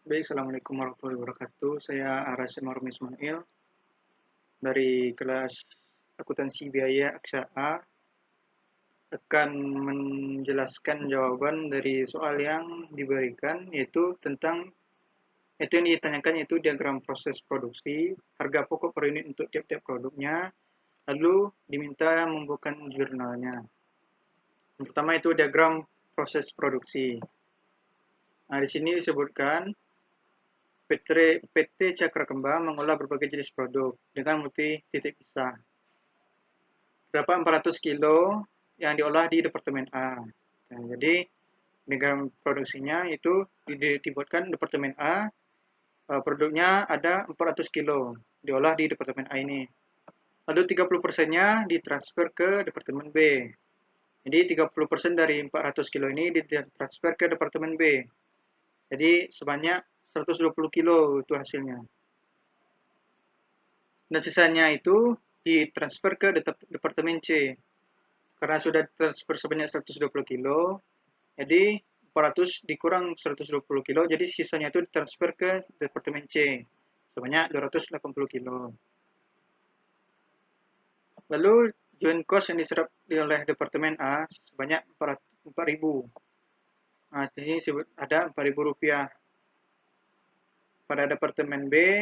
Baik, Assalamualaikum warahmatullahi wabarakatuh. Saya Arasim Marmi Ismail dari kelas akuntansi biaya Aksa A akan menjelaskan jawaban dari soal yang diberikan yaitu yang ditanyakan yaitu diagram proses produksi, harga pokok per unit untuk tiap-tiap produknya, lalu diminta membuatkan jurnalnya. Yang pertama itu diagram proses produksi. Nah, di sini disebutkan PT Cakra Kembang mengolah berbagai jenis produk dengan multi titik pisah. Terdapat 400 kilo yang diolah di Departemen A. Nah, jadi diagram produksinya itu dibuatkan Departemen A, produknya ada 400 kilo diolah di Departemen A ini. Lalu 30%-nya ditransfer ke Departemen B. Jadi 30% dari 400 kilo ini ditransfer ke Departemen B. Jadi sebanyak 120 kilo itu hasilnya. Dan sisanya itu ditransfer ke Departemen C. Karena sudah transfer sebanyak 120 kilo, jadi 400 dikurang 120 kilo, jadi sisanya itu ditransfer ke Departemen C sebanyak 280 kilo. Lalu joint cost yang diserap oleh Departemen A sebanyak 4.000. Nah, di sini ada 4.000 rupiah. Pada Departemen B,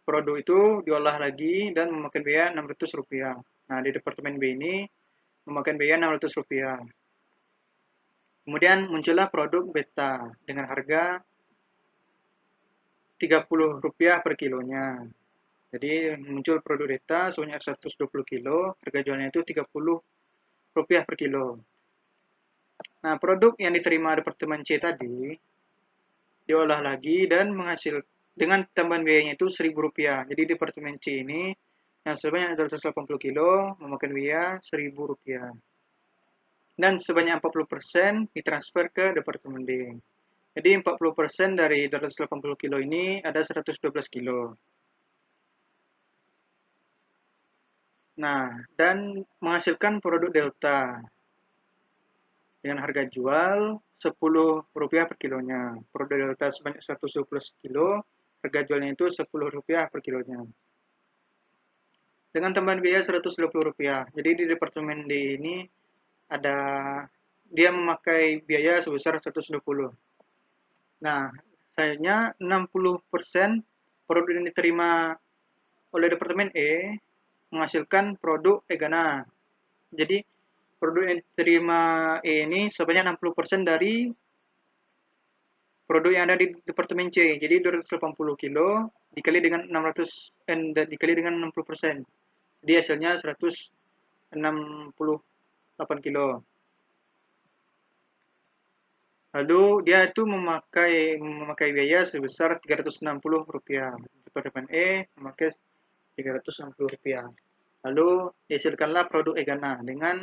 produk itu diolah lagi dan memakan biaya 600 rupiah. Nah, di Departemen B ini memakan biaya 600 rupiah. Kemudian muncullah produk beta dengan harga 30 rupiah per kilonya. Jadi muncul produk beta sebanyak 120 kilo, harga jualnya itu 30 rupiah per kilo. Nah, produk yang diterima Departemen C tadi diolah lagi dan menghasilkan dengan tambahan biayanya itu 1.000 rupiah. Jadi Departemen C ini yang sebanyak 280 kilo memakan biaya 1.000 rupiah. Dan sebanyak 40% ditransfer ke Departemen D. Jadi 40% dari 280 kilo ini ada 112 kilo. Nah, dan menghasilkan produk delta dengan harga jual 10 rupiah per kilonya. Produk delta sebanyak 112 kilo, harga jualnya itu 10 rupiah per kilonya. Dengan tambahan biaya 120 rupiah. Jadi di Departemen D ini ada dia memakai biaya sebesar 120. Nah, sayangnya 60% produk yang diterima oleh Departemen E menghasilkan produk Egana. Jadi produk yang diterima E ini sebanyak 60% dari produk yang ada di Departemen C. Jadi 280 kilo dikali dengan 600 dikali dengan 60%. Jadi hasilnya 168 kilo. Lalu dia itu memakai biaya sebesar 360 rupiah. Departemen E memakai 360 rupiah. Lalu dihasilkanlah produk Egana dengan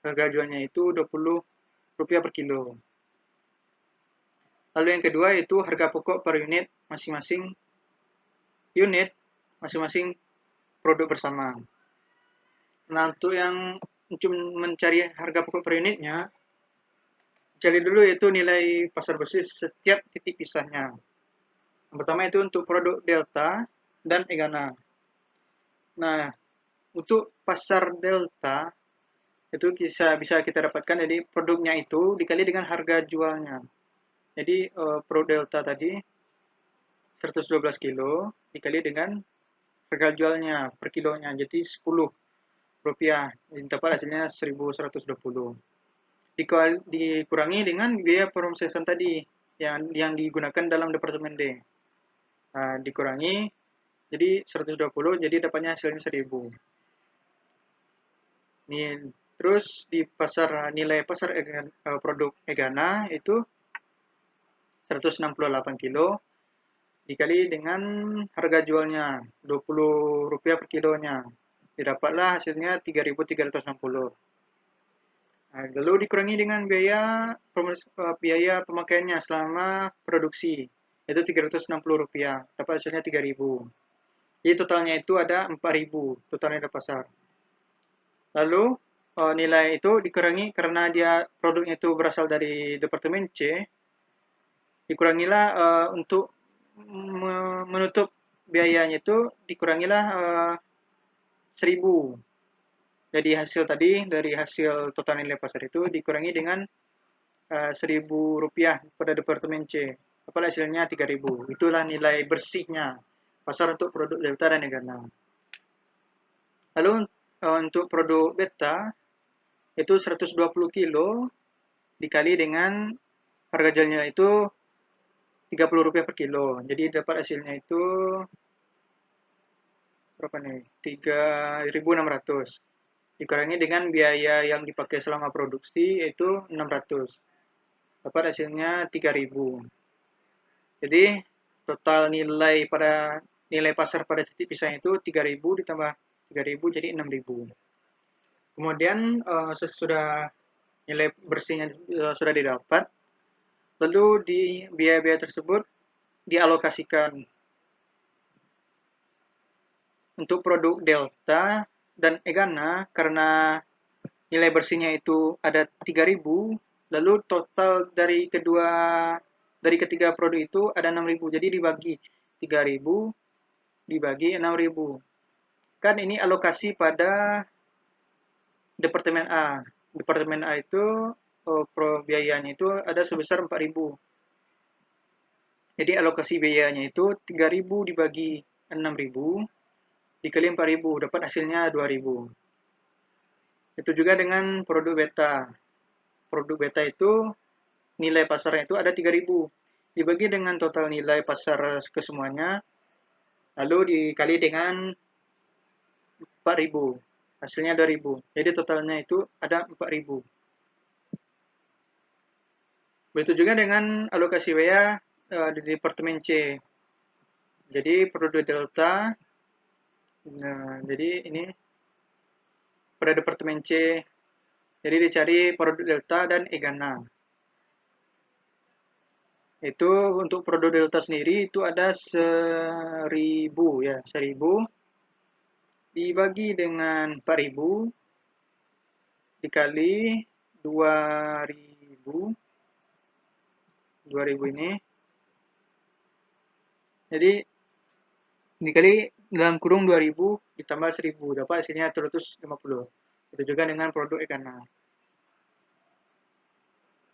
harga jualnya itu 20 rupiah per kilo. Lalu yang kedua itu harga pokok per unit masing-masing produk bersama. Nah, untuk mencari harga pokok per unitnya, cari dulu yaitu nilai pasar basis setiap titik pisahnya. Yang pertama itu untuk produk delta dan Egana. Nah, untuk pasar delta itu bisa kita dapatkan jadi produknya itu dikali dengan harga jualnya. Jadi produk delta tadi 112 kilo dikali dengan harga jualnya per kilonya jadi 10 rupiah. Jadi dapat hasilnya 1.120. Dikurangi dengan biaya proses tadi yang digunakan dalam Departemen D. Nah, dikurangi jadi 120 jadi dapatnya hasilnya 1.000. Ini terus di nilai pasar produk Egana itu 168 kilo dikali dengan harga jualnya 20 rupiah per kilonya. Didapatlah hasilnya 3.360. Nah, lalu dikurangi dengan biaya pemakaiannya selama produksi itu 360 rupiah. Dapat hasilnya 3.000. Jadi totalnya itu ada 4.000 totalnya di pasar. Lalu nilai itu dikurangi karena dia produknya itu berasal dari Departemen C. Dikurangilah untuk menutup biayanya itu dikurangilah 1.000. Jadi hasil tadi dari hasil total nilai pasar itu dikurangi dengan Rp1.000 pada departemen C. Apa hasilnya 3.000. Itulah nilai bersihnya pasar untuk produk delta dan egana. Lalu untuk produk beta itu 120 kilo dikali dengan harga jualnya itu Rp30 per kilo. Jadi dapat hasilnya itu berapa nih? 3.600. Dikurangi dengan biaya yang dipakai selama produksi yaitu 600. Dapat hasilnya 3.000. Jadi total nilai pasar pada titik pisah itu 3.000 ditambah 3.000 jadi 6.000. Kemudian sesudah nilai bersihnya sudah didapat, lalu di biaya-biaya tersebut dialokasikan untuk produk delta dan egana karena nilai bersihnya itu ada 3.000, lalu total dari ketiga produk itu ada 6.000. Jadi dibagi 3.000 dibagi 6.000. Kan ini alokasi pada Departemen A. Departemen A itu biayanya itu ada sebesar 4.000. Jadi alokasi biayanya itu 3.000 dibagi 6.000 dikali 4.000 dapat hasilnya 2.000. Itu juga dengan produk beta. Produk beta itu nilai pasarnya itu ada 3.000 dibagi dengan total nilai pasar kesemuanya lalu dikali dengan 4.000. Hasilnya 2.000. Jadi totalnya itu ada 4.000. Begitu juga dengan alokasi biaya di Departemen C. Jadi produk delta, jadi ini pada Departemen C, jadi dicari produk delta dan egana. Itu untuk produk delta sendiri itu ada 1.000 ya, 1.000 dibagi dengan 4.000 dikali 2.000 ini. Jadi dikali dalam kurung 2.000 ditambah 1.000 dapat hasilnya 350. Itu juga dengan produk egana.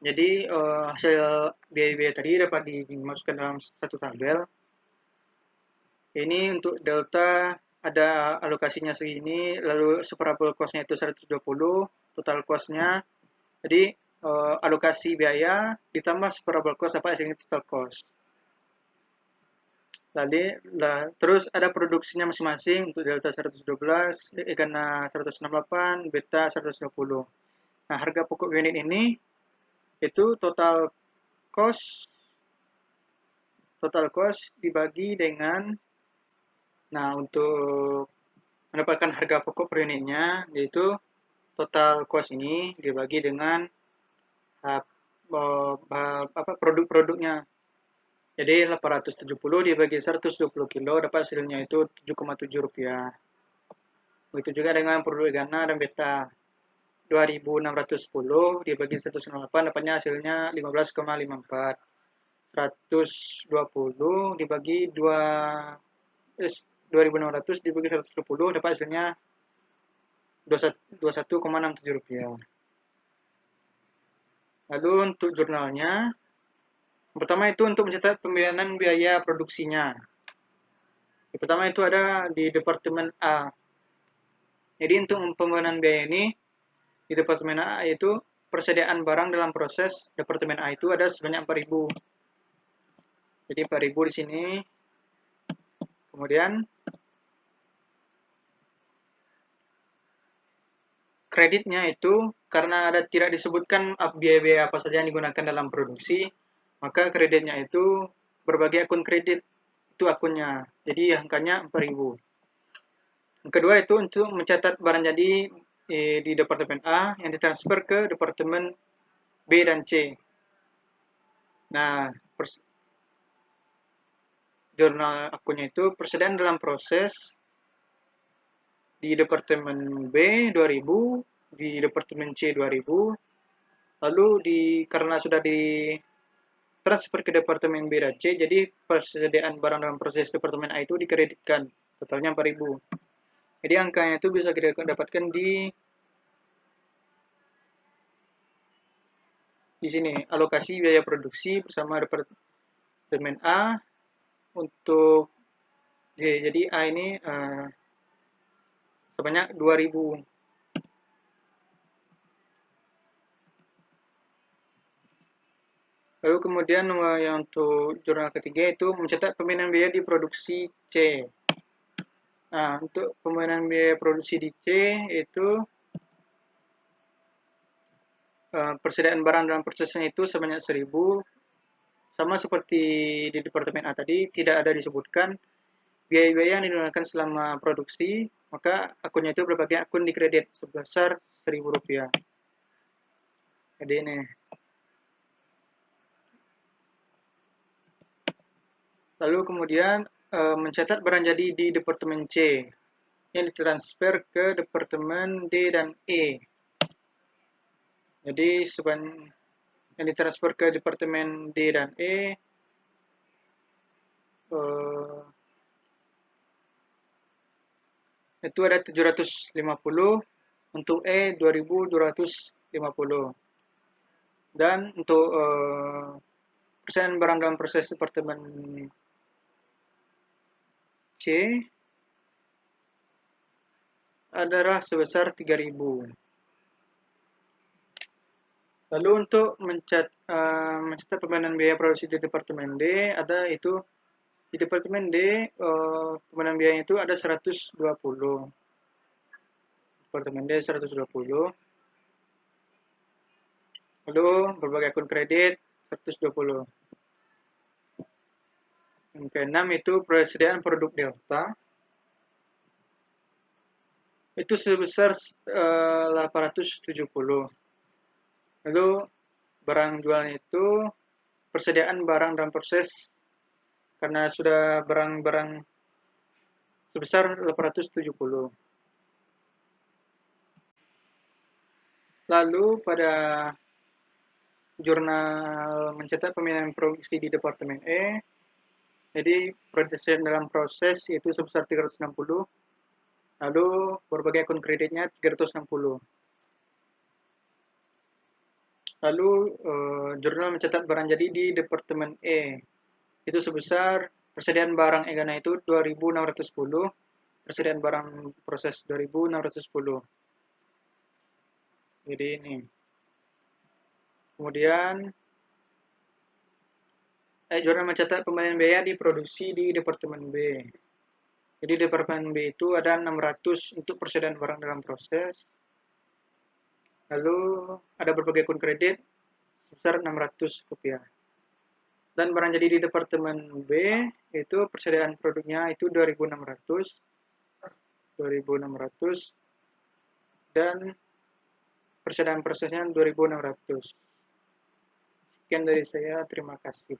Jadi hasil biaya-biaya tadi dapat dimasukkan dalam satu tabel. Ini untuk delta ada alokasinya segini, lalu separabel cost-nya itu 120, total cost-nya. Jadi alokasi biaya ditambah separabel cost dapat hasilnya total cost. Terus ada produksinya masing-masing untuk delta 112, egana 168, beta 120. Nah, harga pokok unit ini itu total cost dibagi dengan, nah untuk mendapatkan harga pokok per unitnya yaitu total cost ini dibagi dengan produk-produknya. Jadi 870 dibagi 120 kilo dapat hasilnya itu Rp7,7. Begitu juga dengan produk egana dan beta. 2.610 dibagi 108 dapatnya hasilnya 15,54. 120 dibagi 2.600 dibagi 120 dapat hasilnya Rp21,67. Lalu untuk jurnalnya, pertama itu untuk mencatat pembayaran biaya produksinya. Yang pertama itu ada di Departemen A. Jadi untuk pembayaran biaya ini di Departemen A yaitu persediaan barang dalam proses Departemen A itu ada sebanyak 4.000. Jadi 4.000 di sini. Kemudian kreditnya itu karena tidak disebutkan biaya-biaya apa saja yang digunakan dalam produksi, maka kreditnya itu berbagai akun kredit itu akunnya. Jadi angkanya 4.000. Yang kedua itu untuk mencatat barang jadi di Departemen A yang ditransfer ke Departemen B dan C. Nah, jurnal akunnya itu persediaan dalam proses di Departemen B 2.000, di Departemen C 2.000, lalu karena sudah transfer ke Departemen B dan C, jadi persediaan barang dalam proses Departemen A itu dikreditkan, totalnya 4.000. Jadi angkanya itu bisa kita dapatkan di sini, alokasi biaya produksi bersama Departemen A untuk jadi A ini sebanyak 2.000. Lalu kemudian yang untuk jurnal ketiga itu mencatat pembinaan biaya di produksi C. Nah, untuk pembinaan biaya produksi di C itu persediaan barang dalam prosesnya itu sebanyak 1.000. Sama seperti di Departemen A tadi, tidak ada disebutkan biaya-biaya yang digunakan selama produksi, maka akunnya itu berbagai akun dikredit sebesar Rp1.000. Jadi ini. Lalu kemudian mencatat barang jadi di Departemen C yang ditransfer ke Departemen D dan E. Jadi yang ditransfer ke Departemen D dan E itu ada 750, untuk E 2.250. Dan untuk persen barang dalam proses Departemen C adalah sebesar 3.000. Lalu untuk mencatat pembinaan biaya produksi di Departemen D, ada itu di Departemen D pembinaan biaya itu ada 120. Departemen D 120. Lalu berbagai akun kredit 120. Yang keenam itu persediaan produk Delta. Itu sebesar 870. Lalu barang jualan itu persediaan barang dalam proses karena sudah barang-barang sebesar 870. Lalu pada jurnal mencatat pembinaan produksi di Departemen E, jadi persediaan dalam proses itu sebesar 360. Lalu berbagai akun kreditnya 360. Lalu jurnal mencatat barang jadi di Departemen E. Itu sebesar persediaan barang Egana itu 2.610, persediaan barang proses 2.610. Jadi ini. Kemudian jurnal mencatat pemberian biaya di produksi di Departemen B. Jadi Departemen B itu ada 600 untuk persediaan barang dalam proses. Lalu ada berbagai akun kredit sebesar Rp600. Dan barang jadi di Departemen B itu persediaan produknya itu 2.600 dan persediaan prosesnya 2.600. Sekian dari saya, terima kasih.